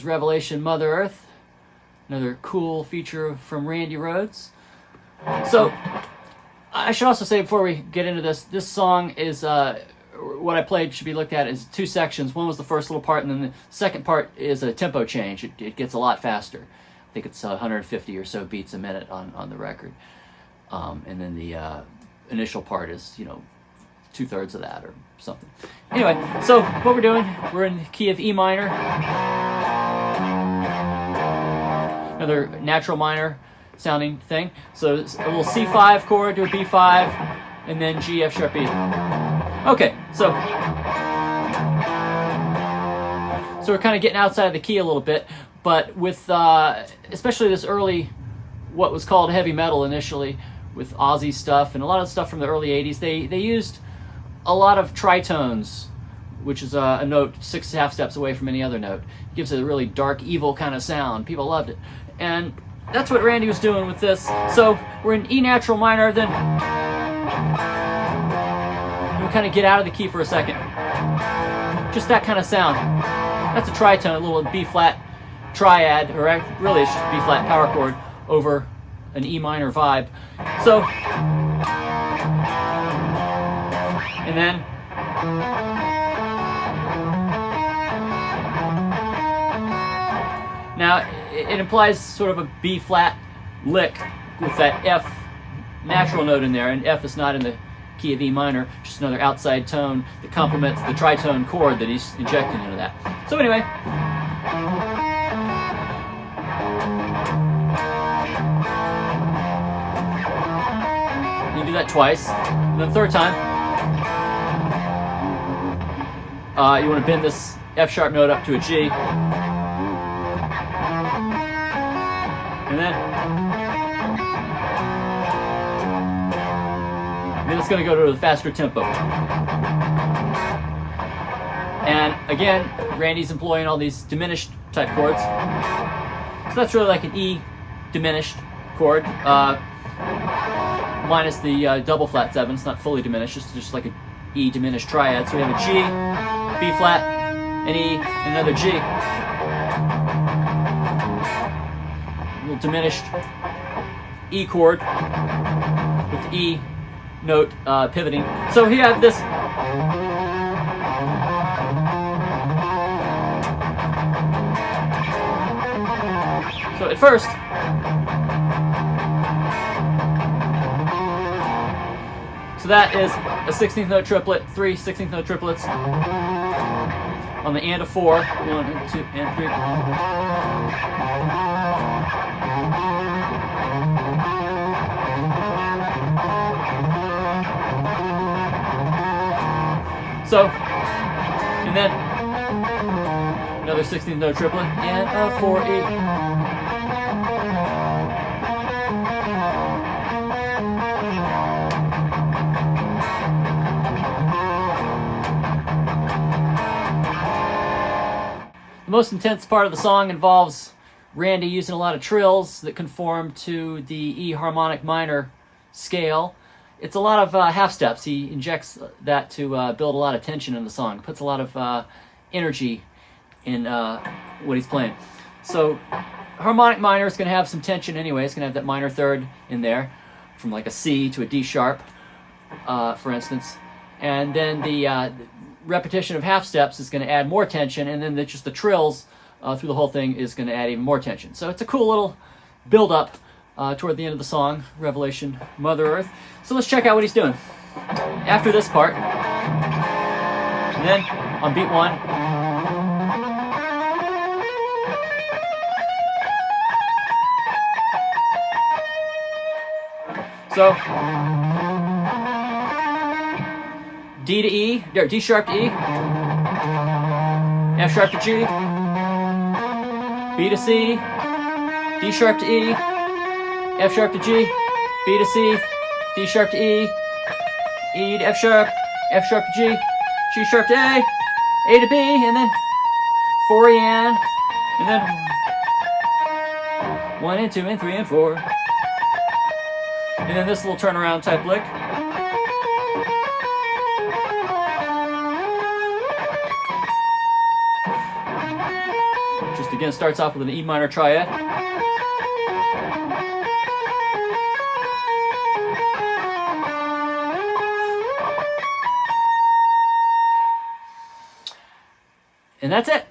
Revelation Mother Earth, another cool feature from Randy Rhoads. So I should also say before we get into this song is what I played should be looked at as two sections. One was the first little part, and then the second part is a tempo change. It gets a lot faster. I think it's 150 or so beats a minute on the record, and then the initial part is 2/3 of that or something. Anyway, so what we're doing, we're in the key of E minor. Another natural minor sounding thing. So it's a little C5 chord to a B5, and then G, F sharp, E. Okay, so we're kind of getting outside of the key a little bit, but with especially this early, what was called heavy metal initially, with Ozzy stuff and a lot of stuff from the early 80s, they used a lot of tritones, which is a note 6.5 steps away from any other note. It gives it a really dark, evil kind of sound. People loved it. And that's what Randy was doing with this. So we're in E natural minor, then we'll kind of get out of the key for a second. Just that kind of sound. That's a tritone, a little B flat triad, or really it's just a B flat power chord over an E minor vibe. So, and then now it implies sort of a B flat lick with that F natural note in there, and F is not in the key of E minor, just another outside tone that complements the tritone chord that he's injecting into that. So anyway, you do that twice, and then the third time you want to bend this F sharp note up to a G. And then it's going to go to a faster tempo. And again, Randy's employing all these diminished type chords. So that's really like an E diminished chord, minus the double flat 7. It's not fully diminished, it's just like an E diminished triad. So we have a G, B flat, an E, and another G. Diminished E chord with the E note pivoting. So here I have this. So at first, so that is a 16th note triplet, 3 16th note triplets on the and of 4, 1 and 2 and 3. So, and then another 16th note triplet and a 4/8. The most intense part of the song involves Randy using a lot of trills that conform to the E harmonic minor scale. It's a lot of half steps. He injects that to build a lot of tension in the song, puts a lot of energy in what he's playing. So harmonic minor is going to have some tension anyway. It's going to have that minor third in there, from like a C to a D sharp, for instance. And then the repetition of half steps is going to add more tension, and then just the trills through the whole thing is going to add even more tension. So it's a cool little build-up toward the end of the song, Revelation Mother Earth. So let's check out what he's doing. After this part, and then on beat 1, so D to E, or D sharp to E, F sharp to G, B to C, D sharp to E, F sharp to G, B to C, D sharp to E, E to F sharp to G, G sharp to A to B, and then 4 E and then 1 and 2 and 3 and 4. And then this little turnaround type lick. Just again starts off with an E minor triad. And that's it.